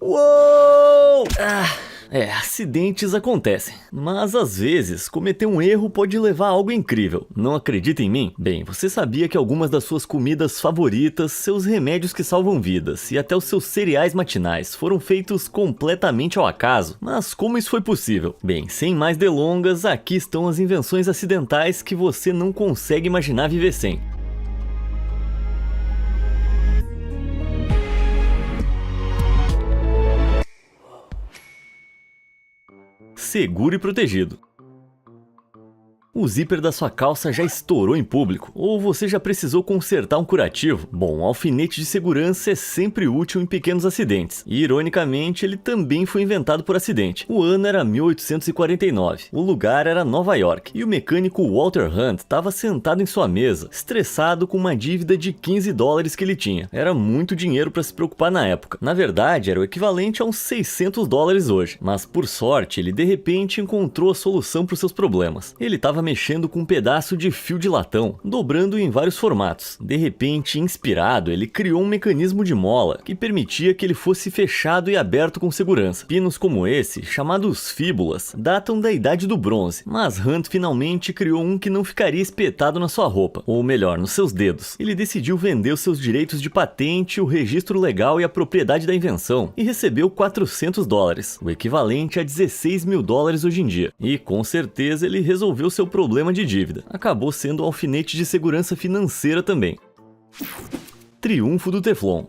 Uou! Acidentes acontecem, mas às vezes cometer um erro pode levar a algo incrível. Não acredita em mim? Bem, você sabia que algumas das suas comidas favoritas, seus remédios que salvam vidas e até os seus cereais matinais foram feitos completamente ao acaso? Mas como isso foi possível? Bem, sem mais delongas, aqui estão as invenções acidentais que você não consegue imaginar viver sem. Seguro e protegido. O zíper da sua calça já estourou em público, ou você já precisou consertar um curativo? Bom, um alfinete de segurança é sempre útil em pequenos acidentes, e ironicamente ele também foi inventado por acidente. O ano era 1849, o lugar era Nova York, e o mecânico Walter Hunt estava sentado em sua mesa, estressado com uma dívida de $15 que ele tinha. Era muito dinheiro para se preocupar na época. Na verdade, era o equivalente a uns $600 hoje, mas por sorte ele de repente encontrou a solução para os seus problemas. Ele estava mexendo com um pedaço de fio de latão, dobrando em vários formatos. De repente, inspirado, ele criou um mecanismo de mola que permitia que ele fosse fechado e aberto com segurança. Pinos como esse, chamados fíbulas, datam da Idade do Bronze, mas Hunt finalmente criou um que não ficaria espetado na sua roupa, ou melhor, nos seus dedos. Ele decidiu vender os seus direitos de patente, o registro legal e a propriedade da invenção, e recebeu $400, o equivalente a $16 mil hoje em dia. E com certeza ele resolveu seu problema de dívida. Acabou sendo um alfinete de segurança financeira também. Triunfo do Teflon.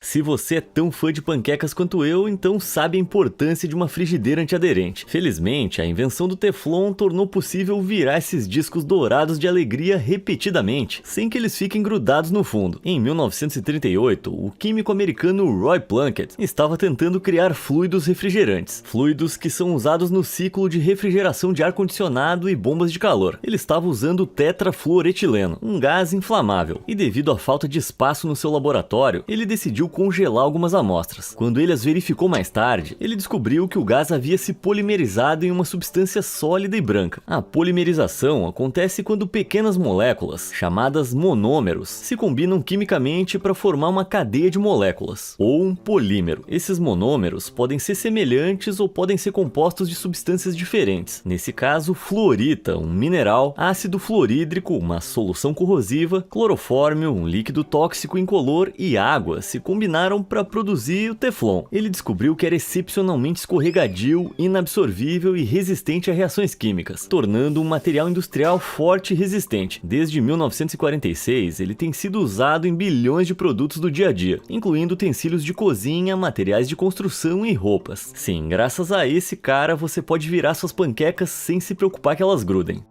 Se você é tão fã de panquecas quanto eu, então sabe a importância de uma frigideira antiaderente. Felizmente, a invenção do Teflon tornou possível virar esses discos dourados de alegria repetidamente, sem que eles fiquem grudados no fundo. Em 1938, o químico americano Roy Plunkett estava tentando criar fluidos refrigerantes, fluidos que são usados no ciclo de refrigeração de ar-condicionado e bombas de calor. Ele estava usando tetrafluoretileno, um gás inflamável, e devido à falta de espaço no seu laboratório, ele decidiu congelar algumas amostras. Quando ele as verificou mais tarde, ele descobriu que o gás havia se polimerizado em uma substância sólida e branca. A polimerização acontece quando pequenas moléculas, chamadas monômeros, se combinam quimicamente para formar uma cadeia de moléculas, ou um polímero. Esses monômeros podem ser semelhantes ou podem ser compostos de substâncias diferentes. Nesse caso, fluorita, um mineral, ácido fluorídrico, uma solução corrosiva, clorofórmio, um líquido tóxico incolor, e água se combinaram para produzir o Teflon. Ele descobriu que era excepcionalmente escorregadio, inabsorvível e resistente a reações químicas, tornando um material industrial forte e resistente. Desde 1946, ele tem sido usado em bilhões de produtos do dia a dia, incluindo utensílios de cozinha, materiais de construção e roupas. Sim, graças a esse cara você pode virar suas panquecas sem se preocupar que elas grudem.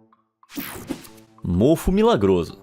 Mofo milagroso.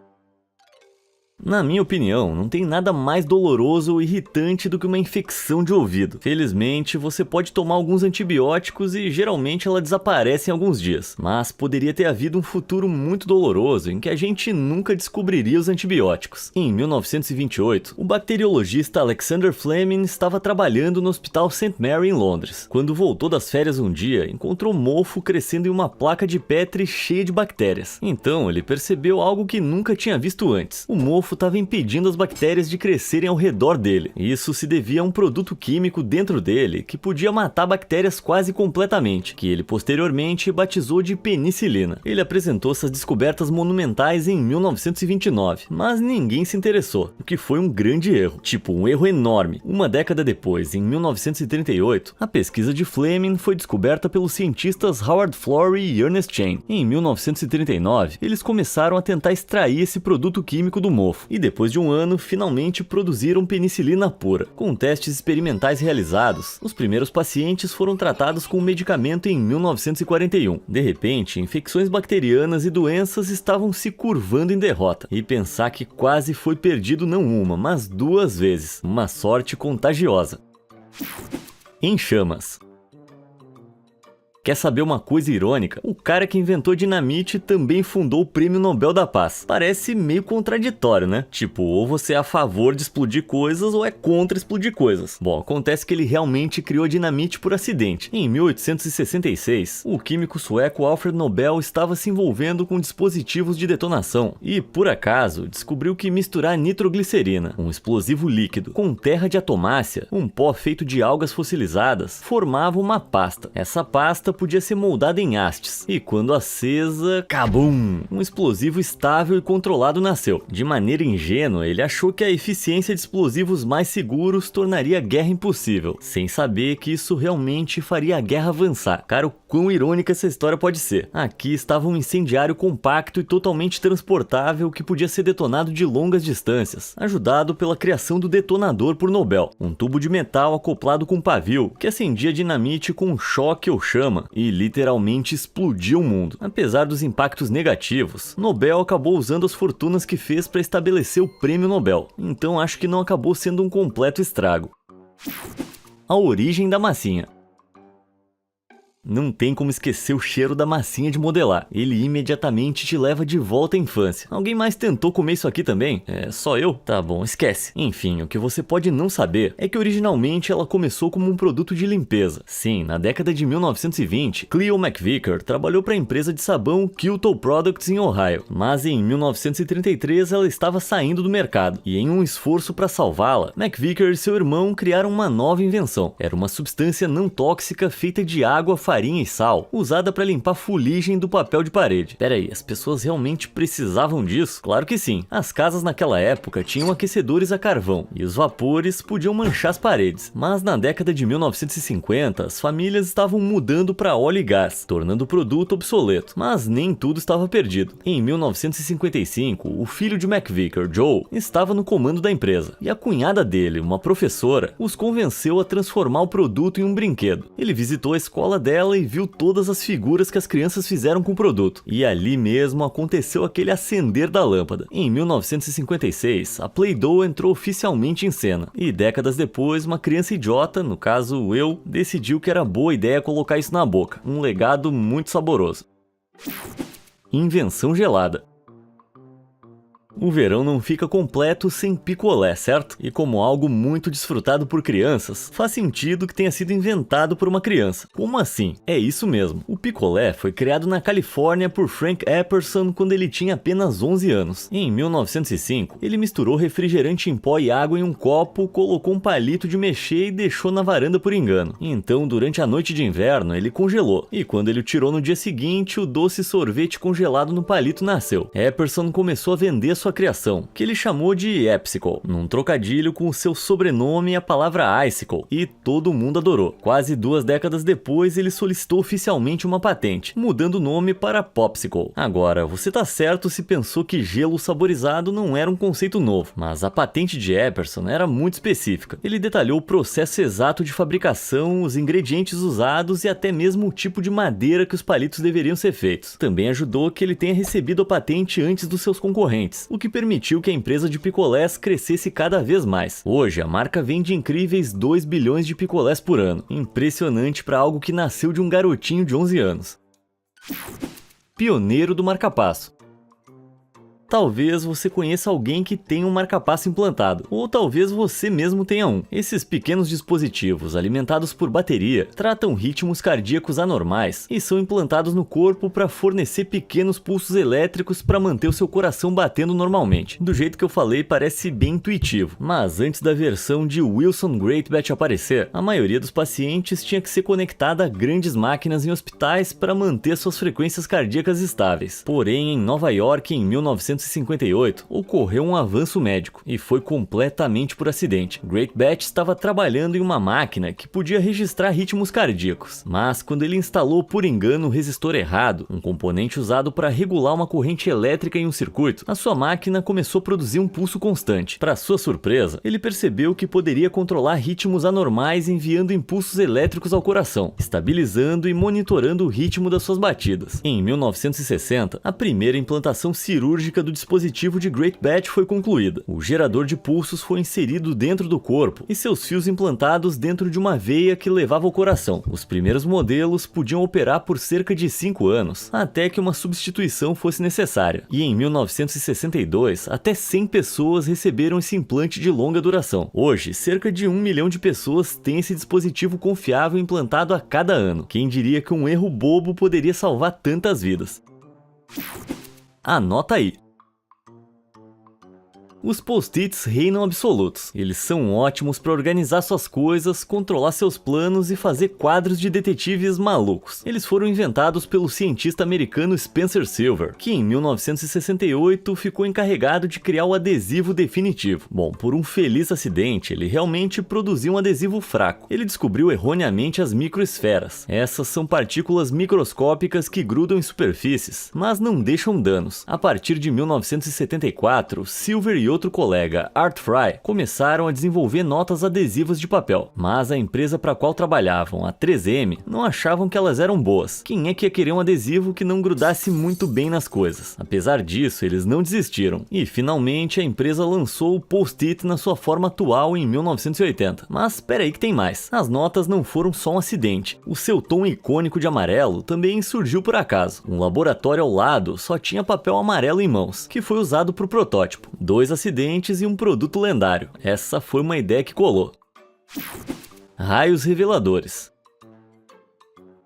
Na minha opinião, não tem nada mais doloroso ou irritante do que uma infecção de ouvido. Felizmente, você pode tomar alguns antibióticos e geralmente ela desaparece em alguns dias. Mas poderia ter havido um futuro muito doloroso em que a gente nunca descobriria os antibióticos. Em 1928, o bacteriologista Alexander Fleming estava trabalhando no Hospital St. Mary em Londres. Quando voltou das férias um dia, encontrou mofo crescendo em uma placa de Petri cheia de bactérias. Então, ele percebeu algo que nunca tinha visto antes. O mofo estava impedindo as bactérias de crescerem ao redor dele. Isso se devia a um produto químico dentro dele que podia matar bactérias quase completamente, que ele posteriormente batizou de penicilina. Ele apresentou essas descobertas monumentais em 1929, mas ninguém se interessou, o que foi um grande erro. Tipo, um erro enorme. Uma década depois, em 1938, a pesquisa de Fleming foi descoberta pelos cientistas Howard Florey e Ernest Chain. Em 1939, eles começaram a tentar extrair esse produto químico do mofo, e depois de um ano, finalmente produziram penicilina pura. Com testes experimentais realizados, os primeiros pacientes foram tratados com o medicamento em 1941. De repente, infecções bacterianas e doenças estavam se curvando em derrota. E pensar que quase foi perdido não uma, mas duas vezes. Uma sorte contagiosa. Em chamas. Quer saber uma coisa irônica? O cara que inventou dinamite também fundou o Prêmio Nobel da Paz. Parece meio contraditório, né? Tipo, ou você é a favor de explodir coisas ou é contra explodir coisas. Bom, acontece que ele realmente criou a dinamite por acidente. Em 1866, o químico sueco Alfred Nobel estava se envolvendo com dispositivos de detonação e, por acaso, descobriu que misturar nitroglicerina, um explosivo líquido, com terra de atomácia, um pó feito de algas fossilizadas, formava uma pasta. Essa pasta podia ser moldada em hastes, e quando acesa, cabum! Um explosivo estável e controlado nasceu. De maneira ingênua, ele achou que a eficiência de explosivos mais seguros tornaria a guerra impossível, sem saber que isso realmente faria a guerra avançar. Cara, o quão irônica essa história pode ser. Aqui estava um incendiário compacto e totalmente transportável que podia ser detonado de longas distâncias, ajudado pela criação do detonador por Nobel, um tubo de metal acoplado com um pavio, que acendia dinamite com um choque ou chama, e literalmente explodia o mundo. Apesar dos impactos negativos, Nobel acabou usando as fortunas que fez para estabelecer o Prêmio Nobel, então acho que não acabou sendo um completo estrago. A origem da massinha. Não tem como esquecer o cheiro da massinha de modelar. Ele imediatamente te leva de volta à infância. Alguém mais tentou comer isso aqui também? É só eu? Tá bom, esquece. Enfim, o que você pode não saber é que originalmente ela começou como um produto de limpeza. Sim, na década de 1920, Cleo McVicker trabalhou para a empresa de sabão Kilto Products em Ohio. Mas em 1933 ela estava saindo do mercado. E em um esforço para salvá-la, McVicker e seu irmão criaram uma nova invenção. Era uma substância não tóxica feita de água, farinha e sal, usada para limpar fuligem do papel de parede. Pera aí, as pessoas realmente precisavam disso? Claro que sim. As casas naquela época tinham aquecedores a carvão, e os vapores podiam manchar as paredes. Mas na década de 1950, as famílias estavam mudando para óleo e gás, tornando o produto obsoleto. Mas nem tudo estava perdido. Em 1955, o filho de McVicker, Joe, estava no comando da empresa, e a cunhada dele, uma professora, os convenceu a transformar o produto em um brinquedo. Ele visitou a escola dela e viu todas as figuras que as crianças fizeram com o produto. E ali mesmo aconteceu aquele acender da lâmpada. Em 1956, a Play-Doh entrou oficialmente em cena. E décadas depois, uma criança idiota, no caso eu, decidiu que era boa ideia colocar isso na boca. Um legado muito saboroso. Invenção gelada. O verão não fica completo sem picolé, certo? E como algo muito desfrutado por crianças, faz sentido que tenha sido inventado por uma criança. Como assim? É isso mesmo. O picolé foi criado na Califórnia por Frank Epperson quando ele tinha apenas 11 anos. Em 1905, ele misturou refrigerante em pó e água em um copo, colocou um palito de mexer e deixou na varanda por engano. Então, durante a noite de inverno, ele congelou. E quando ele o tirou no dia seguinte, o doce sorvete congelado no palito nasceu. Epperson começou a vender sua criação, que ele chamou de Epsicle, num trocadilho com o seu sobrenome e a palavra icicle, e todo mundo adorou. Quase 2 décadas depois, ele solicitou oficialmente uma patente, mudando o nome para Popsicle. Agora, você tá certo se pensou que gelo saborizado não era um conceito novo, mas a patente de Epperson era muito específica. Ele detalhou o processo exato de fabricação, os ingredientes usados e até mesmo o tipo de madeira que os palitos deveriam ser feitos. Também ajudou que ele tenha recebido a patente antes dos seus concorrentes, o que permitiu que a empresa de picolés crescesse cada vez mais. Hoje, a marca vende incríveis 2 bilhões de picolés por ano. Impressionante para algo que nasceu de um garotinho de 11 anos. Pioneiro do marca-passo. Talvez você conheça alguém que tenha um marca-passo implantado, ou talvez você mesmo tenha um. Esses pequenos dispositivos, alimentados por bateria, tratam ritmos cardíacos anormais e são implantados no corpo para fornecer pequenos pulsos elétricos para manter o seu coração batendo normalmente. Do jeito que eu falei, parece bem intuitivo, mas antes da versão de Wilson Greatbat aparecer, a maioria dos pacientes tinha que ser conectada a grandes máquinas em hospitais para manter suas frequências cardíacas estáveis. Porém, em Nova York, em 1958, ocorreu um avanço médico, e foi completamente por acidente. Greatbat estava trabalhando em uma máquina que podia registrar ritmos cardíacos, mas quando ele instalou por engano o resistor errado, um componente usado para regular uma corrente elétrica em um circuito, a sua máquina começou a produzir um pulso constante. Para sua surpresa, ele percebeu que poderia controlar ritmos anormais enviando impulsos elétricos ao coração, estabilizando e monitorando o ritmo das suas batidas. Em 1960, a primeira implantação cirúrgica do dispositivo de Great Bat foi concluída. O gerador de pulsos foi inserido dentro do corpo e seus fios implantados dentro de uma veia que levava ao coração. Os primeiros modelos podiam operar por cerca de 5 anos, até que uma substituição fosse necessária. E em 1962, até 100 pessoas receberam esse implante de longa duração. Hoje, cerca de 1 milhão de pessoas têm esse dispositivo confiável implantado a cada ano. Quem diria que um erro bobo poderia salvar tantas vidas? Anota aí. Os post-its reinam absolutos. Eles são ótimos para organizar suas coisas, controlar seus planos e fazer quadros de detetives malucos. Eles foram inventados pelo cientista americano Spencer Silver, que em 1968 ficou encarregado de criar o adesivo definitivo. Bom, por um feliz acidente, ele realmente produziu um adesivo fraco. Ele descobriu erroneamente as microesferas. Essas são partículas microscópicas que grudam em superfícies, mas não deixam danos. A partir de 1974, Silver e outro colega, Art Fry, começaram a desenvolver notas adesivas de papel, mas a empresa para a qual trabalhavam, a 3M, não achavam que elas eram boas. Quem é que ia querer um adesivo que não grudasse muito bem nas coisas? Apesar disso, eles não desistiram, e finalmente a empresa lançou o Post-it na sua forma atual em 1980. Mas peraí que tem mais. As notas não foram só um acidente. O seu tom icônico de amarelo também surgiu por acaso. Um laboratório ao lado só tinha papel amarelo em mãos, que foi usado para o protótipo. 2 acidentes e um produto lendário. Essa foi uma ideia que colou. Raios reveladores.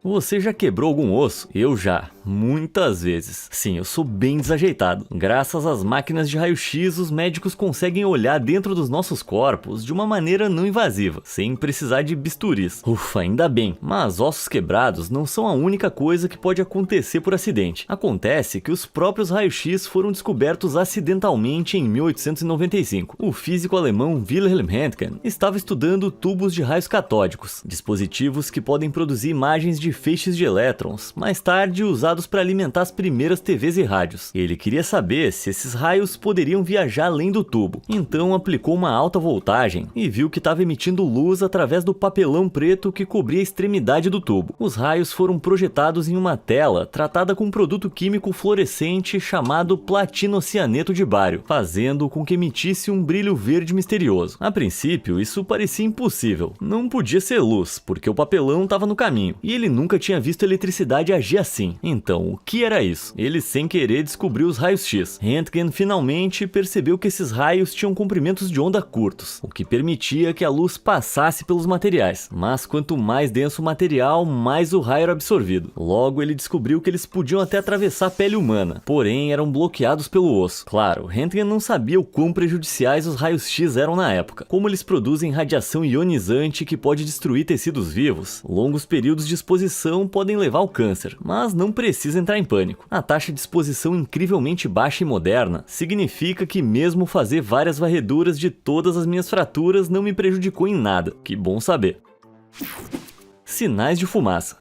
Você já quebrou algum osso? Eu já, muitas vezes. Sim, eu sou bem desajeitado. Graças às máquinas de raio-x, os médicos conseguem olhar dentro dos nossos corpos de uma maneira não invasiva, sem precisar de bisturis. Ufa, ainda bem. Mas ossos quebrados não são a única coisa que pode acontecer por acidente. Acontece que os próprios raios-x foram descobertos acidentalmente em 1895. O físico alemão Wilhelm Röntgen estava estudando tubos de raios catódicos, dispositivos que podem produzir imagens de feixes de elétrons, mais tarde usados para alimentar as primeiras TVs e rádios. Ele queria saber se esses raios poderiam viajar além do tubo, então aplicou uma alta voltagem e viu que estava emitindo luz através do papelão preto que cobria a extremidade do tubo. Os raios foram projetados em uma tela tratada com um produto químico fluorescente chamado platinocianeto de bário, fazendo com que emitisse um brilho verde misterioso. A princípio, isso parecia impossível. Não podia ser luz, porque o papelão estava no caminho, e ele nunca tinha visto eletricidade agir assim. Então, o que era isso? Ele sem querer descobriu os raios-x. Röntgen finalmente percebeu que esses raios tinham comprimentos de onda curtos, o que permitia que a luz passasse pelos materiais. Mas quanto mais denso o material, mais o raio era absorvido. Logo, ele descobriu que eles podiam até atravessar a pele humana, porém eram bloqueados pelo osso. Claro, Röntgen não sabia o quão prejudiciais os raios-x eram na época. Como eles produzem radiação ionizante que pode destruir tecidos vivos, longos períodos de exposição podem levar ao câncer, mas não precisa entrar em pânico. A taxa de exposição incrivelmente baixa e moderna significa que mesmo fazer várias varreduras de todas as minhas fraturas não me prejudicou em nada. Que bom saber. Sinais de fumaça.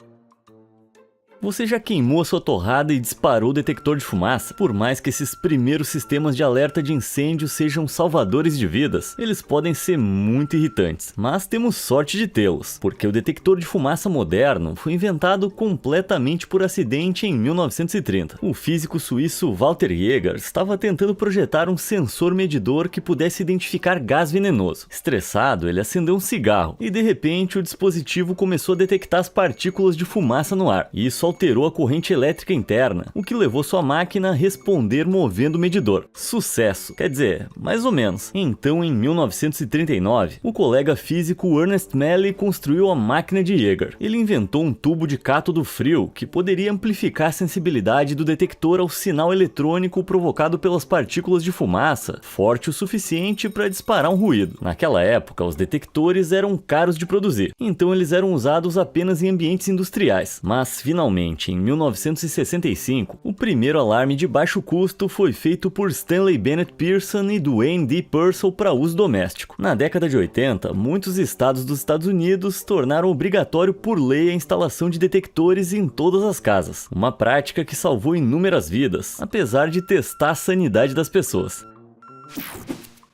Você já queimou a sua torrada e disparou o detector de fumaça? Por mais que esses primeiros sistemas de alerta de incêndio sejam salvadores de vidas, eles podem ser muito irritantes. Mas temos sorte de tê-los, porque o detector de fumaça moderno foi inventado completamente por acidente em 1930. O físico suíço Walter Jäger estava tentando projetar um sensor medidor que pudesse identificar gás venenoso. Estressado, ele acendeu um cigarro e de repente o dispositivo começou a detectar as partículas de fumaça no ar. Isso alterou a corrente elétrica interna, o que levou sua máquina a responder movendo o medidor. Sucesso, quer dizer, mais ou menos. Então, em 1939, o colega físico Ernest Malley construiu a máquina de Jäger. Ele inventou um tubo de cátodo frio que poderia amplificar a sensibilidade do detector ao sinal eletrônico provocado pelas partículas de fumaça, forte o suficiente para disparar um ruído. Naquela época, os detectores eram caros de produzir, então eles eram usados apenas em ambientes industriais, mas finalmente em 1965, o primeiro alarme de baixo custo foi feito por Stanley Bennett Pearson e Duane D. Purcell para uso doméstico. Na década de 80, muitos estados dos Estados Unidos tornaram obrigatório por lei a instalação de detectores em todas as casas, uma prática que salvou inúmeras vidas, apesar de testar a sanidade das pessoas.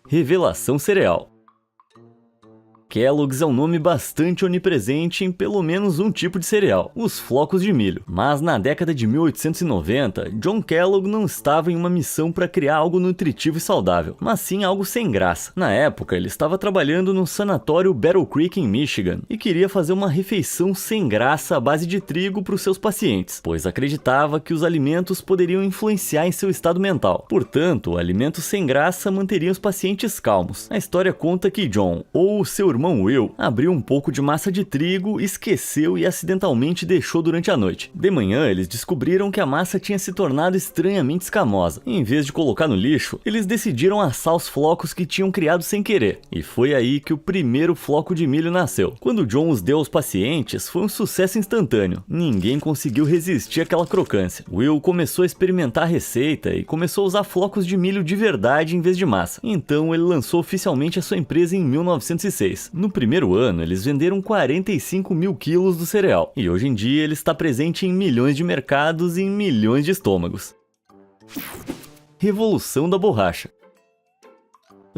Revelação cereal. Kellogg's é um nome bastante onipresente em pelo menos um tipo de cereal, os flocos de milho. Mas na década de 1890, John Kellogg não estava em uma missão para criar algo nutritivo e saudável, mas sim algo sem graça. Na época, ele estava trabalhando no sanatório Battle Creek em Michigan e queria fazer uma refeição sem graça à base de trigo para os seus pacientes, pois acreditava que os alimentos poderiam influenciar em seu estado mental. Portanto, alimentos sem graça manteriam os pacientes calmos. A história conta que John, ou seu irmão Will, abriu um pouco de massa de trigo, esqueceu e acidentalmente deixou durante a noite. De manhã, eles descobriram que a massa tinha se tornado estranhamente escamosa. Em vez de colocar no lixo, eles decidiram assar os flocos que tinham criado sem querer. E foi aí que o primeiro floco de milho nasceu. Quando John os deu aos pacientes, foi um sucesso instantâneo. Ninguém conseguiu resistir àquela crocância. Will começou a experimentar a receita e começou a usar flocos de milho de verdade em vez de massa. Então ele lançou oficialmente a sua empresa em 1906. No primeiro ano, eles venderam 45 mil quilos do cereal, e hoje em dia ele está presente em milhões de mercados e em milhões de estômagos. Revolução da borracha.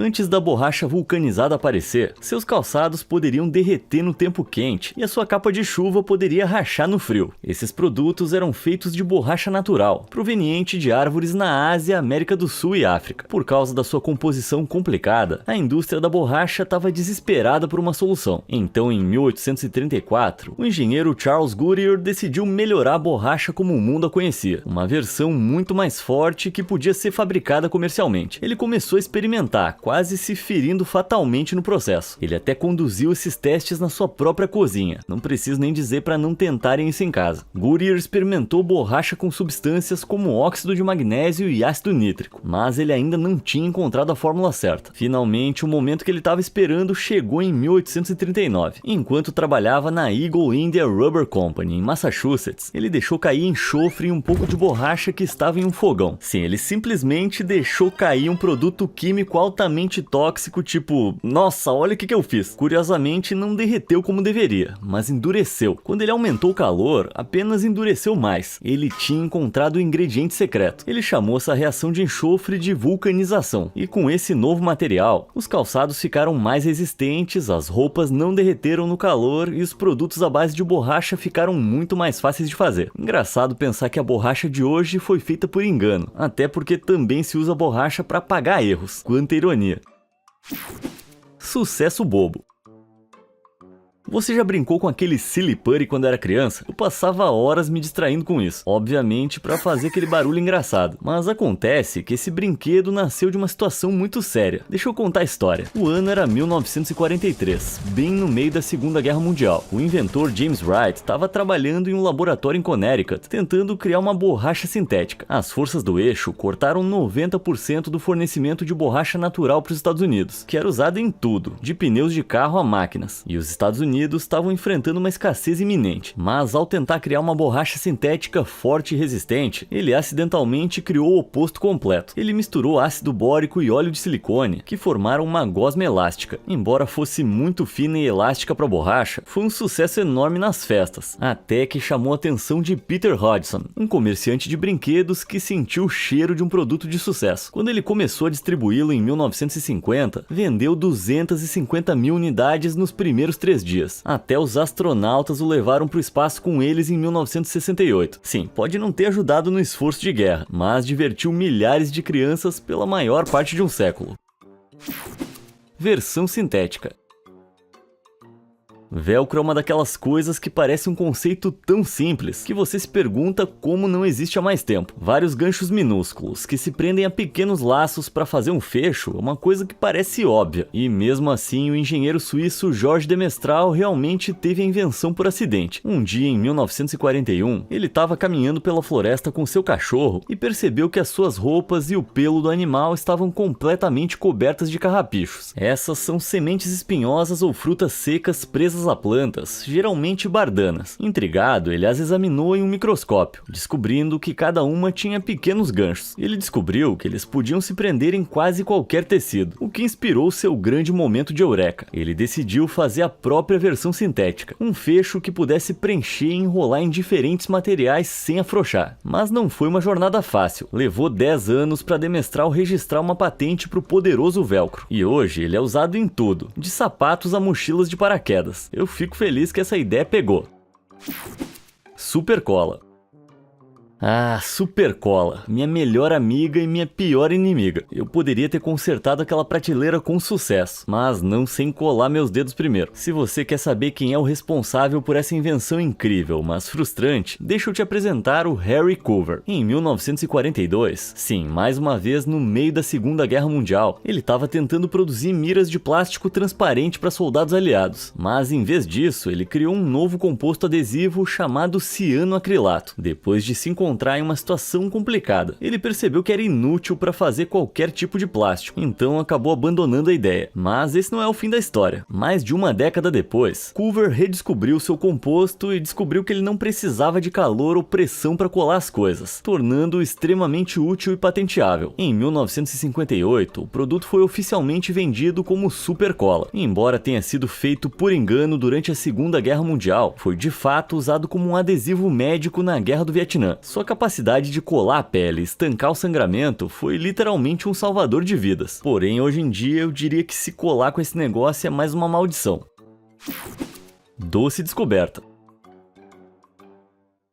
Antes da borracha vulcanizada aparecer, seus calçados poderiam derreter no tempo quente e a sua capa de chuva poderia rachar no frio. Esses produtos eram feitos de borracha natural, proveniente de árvores na Ásia, América do Sul e África. Por causa da sua composição complicada, a indústria da borracha estava desesperada por uma solução. Então, em 1834, o engenheiro Charles Goodyear decidiu melhorar a borracha como o mundo a conhecia, uma versão muito mais forte que podia ser fabricada comercialmente. Ele começou a experimentar, quase se ferindo fatalmente no processo. Ele até conduziu esses testes na sua própria cozinha. Não preciso nem dizer para não tentarem isso em casa. Goodyear experimentou borracha com substâncias como óxido de magnésio e ácido nítrico, mas ele ainda não tinha encontrado a fórmula certa. Finalmente, o momento que ele estava esperando chegou em 1839. Enquanto trabalhava na Eagle India Rubber Company, em Massachusetts, ele deixou cair enxofre e um pouco de borracha que estava em um fogão. Sim, ele simplesmente deixou cair um produto químico altamente tóxico, tipo, nossa, olha o que eu fiz. Curiosamente, não derreteu como deveria, mas endureceu. Quando ele aumentou o calor, apenas endureceu mais. Ele tinha encontrado o ingrediente secreto. Ele chamou essa reação de enxofre de vulcanização. E com esse novo material, os calçados ficaram mais resistentes, as roupas não derreteram no calor e os produtos à base de borracha ficaram muito mais fáceis de fazer. Engraçado pensar que a borracha de hoje foi feita por engano, até porque também se usa borracha para apagar erros. Quanta ironia. Sucesso bobo. Você já brincou com aquele silly putty quando era criança? Eu passava horas me distraindo com isso, obviamente para fazer aquele barulho engraçado. Mas acontece que esse brinquedo nasceu de uma situação muito séria. Deixa eu contar a história. O ano era 1943, bem no meio da Segunda Guerra Mundial. O inventor James Wright estava trabalhando em um laboratório em Connecticut, tentando criar uma borracha sintética. As forças do eixo cortaram 90% do fornecimento de borracha natural para os Estados Unidos, que era usada em tudo, de pneus de carro a máquinas. E os Estados Unidos estavam enfrentando uma escassez iminente, mas ao tentar criar uma borracha sintética forte e resistente, ele acidentalmente criou o oposto completo. Ele misturou ácido bórico e óleo de silicone, que formaram uma gosma elástica. Embora fosse muito fina e elástica para borracha, foi um sucesso enorme nas festas, até que chamou a atenção de Peter Hodgson, um comerciante de brinquedos que sentiu o cheiro de um produto de sucesso. Quando ele começou a distribuí-lo em 1950, vendeu 250 mil unidades nos primeiros 3 dias. Até os astronautas o levaram para o espaço com eles em 1968. Sim, pode não ter ajudado no esforço de guerra, mas divertiu milhares de crianças pela maior parte de um século. Versão sintética. Velcro é uma daquelas coisas que parece um conceito tão simples que você se pergunta como não existe há mais tempo. Vários ganchos minúsculos que se prendem a pequenos laços para fazer um fecho é uma coisa que parece óbvia. E mesmo assim, o engenheiro suíço Georges de Mestral realmente teve a invenção por acidente. Um dia, em 1941, ele estava caminhando pela floresta com seu cachorro e percebeu que as suas roupas e o pelo do animal estavam completamente cobertas de carrapichos. Essas são sementes espinhosas ou frutas secas presas presas a plantas, geralmente bardanas. Intrigado, ele as examinou em um microscópio, descobrindo que cada uma tinha pequenos ganchos. Ele descobriu que eles podiam se prender em quase qualquer tecido, o que inspirou seu grande momento de eureka. Ele decidiu fazer a própria versão sintética, um fecho que pudesse preencher e enrolar em diferentes materiais sem afrouxar. Mas não foi uma jornada fácil. Levou 10 anos para Demestral registrar uma patente para o poderoso velcro. E hoje ele é usado em tudo, de sapatos a mochilas de paraquedas. Eu fico feliz que essa ideia pegou. Super Cola. Ah, Super Cola, minha melhor amiga e minha pior inimiga. Eu poderia ter consertado aquela prateleira com sucesso, mas não sem colar meus dedos primeiro. Se você quer saber quem é o responsável por essa invenção incrível, mas frustrante, deixa eu te apresentar o Harry Coover. Em 1942, sim, mais uma vez no meio da Segunda Guerra Mundial, ele estava tentando produzir miras de plástico transparente para soldados aliados, mas em vez disso, ele criou um novo composto adesivo chamado cianoacrilato. Depois de se encontrar em uma situação complicada, ele percebeu que era inútil para fazer qualquer tipo de plástico, então acabou abandonando a ideia. Mas esse não é o fim da história. Mais de uma década depois, Coover redescobriu seu composto e descobriu que ele não precisava de calor ou pressão para colar as coisas, tornando-o extremamente útil e patenteável. Em 1958, o produto foi oficialmente vendido como Super Cola. Embora tenha sido feito por engano durante a Segunda Guerra Mundial, foi de fato usado como um adesivo médico na Guerra do Vietnã. Sua capacidade de colar a pele e estancar o sangramento foi literalmente um salvador de vidas. Porém, hoje em dia, eu diria que se colar com esse negócio é mais uma maldição. Doce descoberta.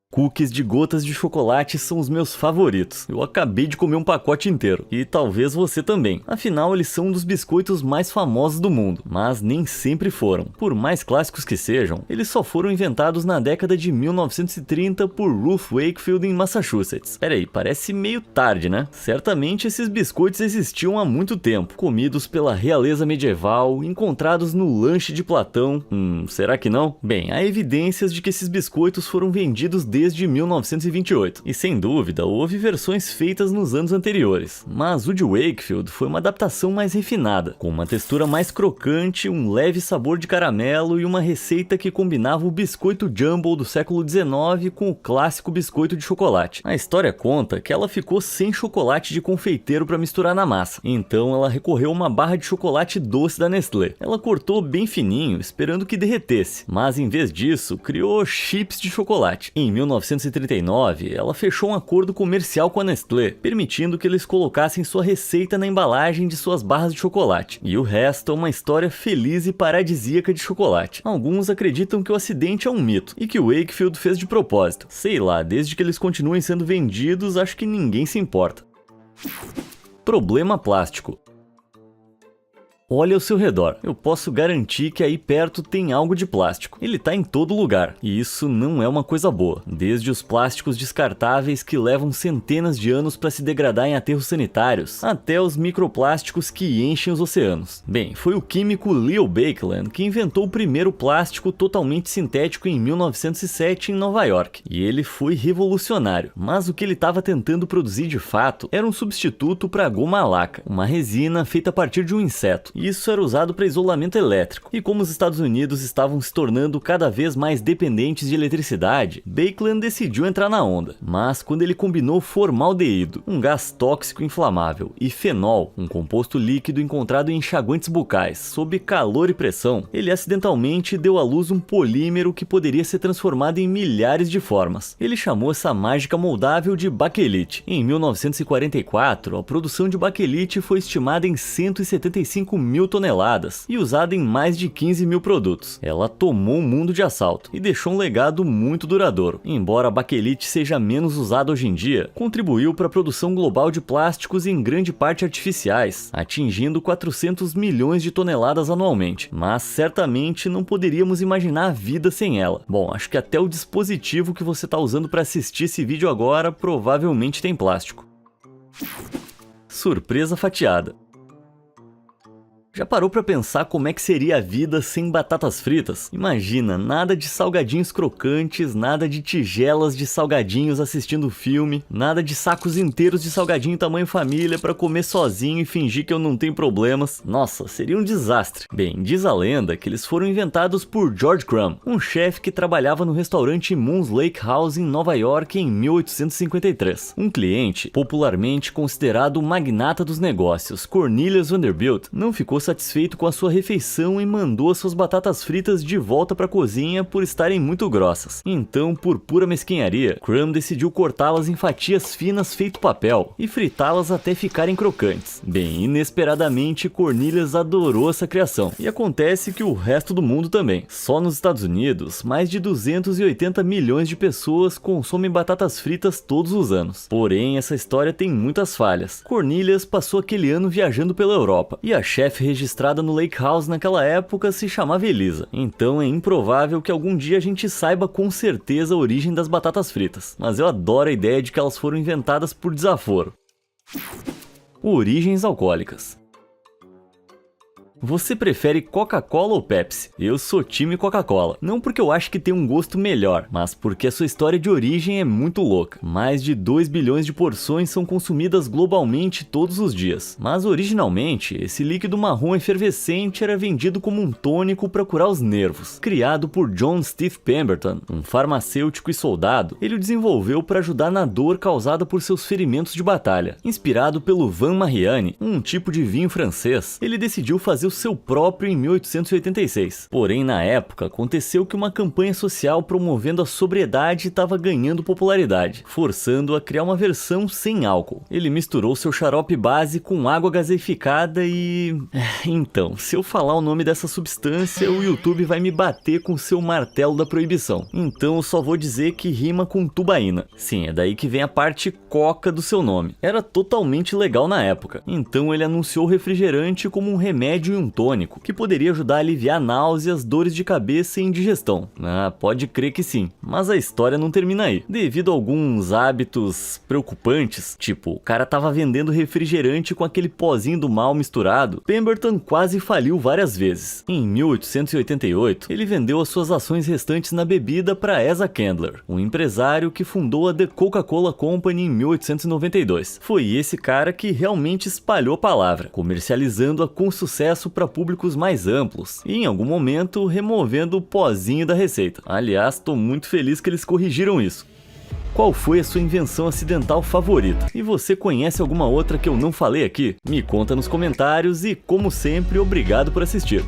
Cookies de gotas de chocolate são os meus favoritos. Eu acabei de comer um pacote inteiro. E talvez você também. Afinal, eles são um dos biscoitos mais famosos do mundo. Mas nem sempre foram. Por mais clássicos que sejam, eles só foram inventados na década de 1930 por Ruth Wakefield em Massachusetts. Peraí, parece meio tarde, né? Certamente esses biscoitos existiam há muito tempo. Comidos pela realeza medieval, encontrados no lanche de Platão. Será que não? Bem, há evidências de que esses biscoitos foram vendidos desde 1928, e sem dúvida houve versões feitas nos anos anteriores, mas o de Wakefield foi uma adaptação mais refinada, com uma textura mais crocante, um leve sabor de caramelo e uma receita que combinava o biscoito Jumbo do século XIX com o clássico biscoito de chocolate. A história conta que ela ficou sem chocolate de confeiteiro para misturar na massa, então ela recorreu a uma barra de chocolate doce da Nestlé. Ela cortou bem fininho, esperando que derretesse, mas em vez disso, criou chips de chocolate. Em 1939, ela fechou um acordo comercial com a Nestlé, permitindo que eles colocassem sua receita na embalagem de suas barras de chocolate. E o resto é uma história feliz e paradisíaca de chocolate. Alguns acreditam que o acidente é um mito e que o Wakefield fez de propósito. Sei lá, desde que eles continuem sendo vendidos, acho que ninguém se importa. Problema plástico. Olha ao seu redor, eu posso garantir que aí perto tem algo de plástico. Ele tá em todo lugar, e isso não é uma coisa boa. Desde os plásticos descartáveis que levam centenas de anos para se degradar em aterros sanitários, até os microplásticos que enchem os oceanos. Bem, foi o químico Leo Baekeland que inventou o primeiro plástico totalmente sintético em 1907 em Nova York, e ele foi revolucionário. Mas o que ele estava tentando produzir de fato era um substituto para a goma laca, uma resina feita a partir de um inseto. Isso era usado para isolamento elétrico, e como os Estados Unidos estavam se tornando cada vez mais dependentes de eletricidade, Baekeland decidiu entrar na onda. Mas quando ele combinou formaldeído, um gás tóxico inflamável, e fenol, um composto líquido encontrado em enxaguantes bucais, sob calor e pressão, ele acidentalmente deu à luz um polímero que poderia ser transformado em milhares de formas. Ele chamou essa mágica moldável de baquelite. Em 1944, a produção de baquelite foi estimada em 175 mil toneladas e usada em mais de 15 mil produtos. Ela tomou o mundo de assalto e deixou um legado muito duradouro. Embora a baquelite seja menos usada hoje em dia, contribuiu para a produção global de plásticos em grande parte artificiais, atingindo 400 milhões de toneladas anualmente. Mas certamente não poderíamos imaginar a vida sem ela. Bom, acho que até o dispositivo que você está usando para assistir esse vídeo agora provavelmente tem plástico. Surpresa fatiada. Já parou pra pensar como é que seria a vida sem batatas fritas? Imagina, nada de salgadinhos crocantes, nada de tigelas de salgadinhos assistindo filme, nada de sacos inteiros de salgadinho tamanho família pra comer sozinho e fingir que eu não tenho problemas. Nossa, seria um desastre. Bem, diz a lenda que eles foram inventados por George Crumb, um chefe que trabalhava no restaurante Moon's Lake House em Nova York em 1853. Um cliente, popularmente considerado o magnata dos negócios, Cornelius Vanderbilt, não ficou satisfeito com a sua refeição e mandou as suas batatas fritas de volta para a cozinha por estarem muito grossas. Então, por pura mesquinharia, Crumb decidiu cortá-las em fatias finas feito papel e fritá-las até ficarem crocantes. Bem, inesperadamente, Cornelius adorou essa criação. E acontece que o resto do mundo também. Só nos Estados Unidos, mais de 280 milhões de pessoas consomem batatas fritas todos os anos. Porém, essa história tem muitas falhas. Cornelius passou aquele ano viajando pela Europa, e a chefe registrada no Lake House naquela época se chamava Elisa. Então é improvável que algum dia a gente saiba com certeza a origem das batatas fritas. Mas eu adoro a ideia de que elas foram inventadas por desaforo. Origens alcoólicas. Você prefere Coca-Cola ou Pepsi? Eu sou time Coca-Cola. Não porque eu acho que tem um gosto melhor, mas porque a sua história de origem é muito louca. Mais de 2 bilhões de porções são consumidas globalmente todos os dias. Mas originalmente, esse líquido marrom efervescente era vendido como um tônico para curar os nervos. Criado por John Steve Pemberton, um farmacêutico e soldado, ele o desenvolveu para ajudar na dor causada por seus ferimentos de batalha. Inspirado pelo Vin Mariani, um tipo de vinho francês, ele decidiu fazer o seu próprio em 1886. Porém, na época, aconteceu que uma campanha social promovendo a sobriedade estava ganhando popularidade, forçando-o a criar uma versão sem álcool. Ele misturou seu xarope base com água gaseificada e... Então, se eu falar o nome dessa substância, o YouTube vai me bater com seu martelo da proibição. Então eu só vou dizer que rima com tubaína. Sim, é daí que vem a parte coca do seu nome. Era totalmente legal na época. Então ele anunciou o refrigerante como um remédio e um tônico, que poderia ajudar a aliviar náuseas, dores de cabeça e indigestão. Pode crer que sim. Mas a história não termina aí. Devido a alguns hábitos preocupantes, tipo, o cara tava vendendo refrigerante com aquele pozinho do mal misturado, Pemberton quase faliu várias vezes. Em 1888, ele vendeu as suas ações restantes na bebida para Asa Candler, um empresário que fundou a The Coca-Cola Company em 1892. Foi esse cara que realmente espalhou a palavra, comercializando-a com sucesso para públicos mais amplos e, em algum momento, removendo o pozinho da receita. Aliás, tô muito feliz que eles corrigiram isso. Qual foi a sua invenção acidental favorita? E você conhece alguma outra que eu não falei aqui? Me conta nos comentários e, como sempre, obrigado por assistir.